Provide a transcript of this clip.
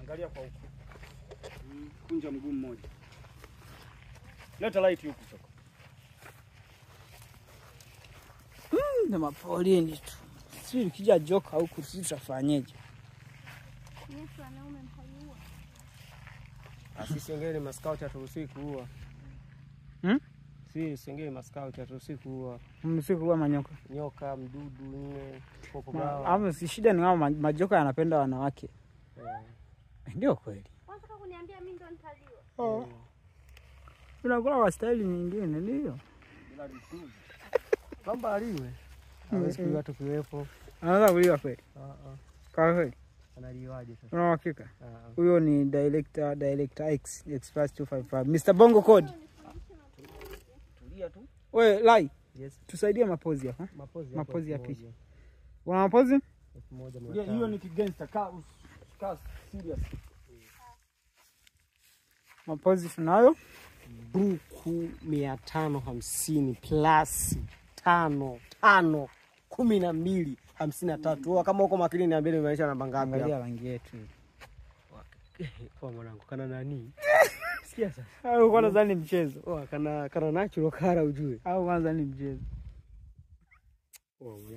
Angalia kwa huko. Kunja mguu mmoja. Leta light huko soko. Na mapolini tu. Sisi ukija joka huku sisi tutafanyaje? Yesu anaume mtaiua. Sisi wengine mascout haturuhusi kuua. Sisi wengine mascout haturuhusi kuua. Mruhusi kuua manyoka. Nyoka, mdudu, nne, popo gawa. Hapo si shida ni wao majoka yanapenda wanawake. Ndio kweli. Unataka kuniambia mimi ndo nitaliwa? Unakula kwa style nyingine ndio. Bila vituzi. Kwamba aliwe. Hawezi kuliwa tukiwepo. Anaweza kuliwa kweli? Kwa kweli. Analiwaje sasa? Una uhakika? Huyo ni director X Express 255. Mr. Bongo Code. Tulia tu. Wewe Lai. Yes. Tusaidie mapozi hapa. Mapozi ya picha. Una mapozi? Hiyo ni kigangster ka serious. Mapozi tunayo. Buku 550 plus 5 12 53. Kama uko makini niambie nimeisha namba ngapi hapa. Angalia rangi yetu. Kwa mwanangu kana nani? Sikia sasa. Au kwanza ni mchezo. Kana natural kara ujue. Au kwanza ni mchezo.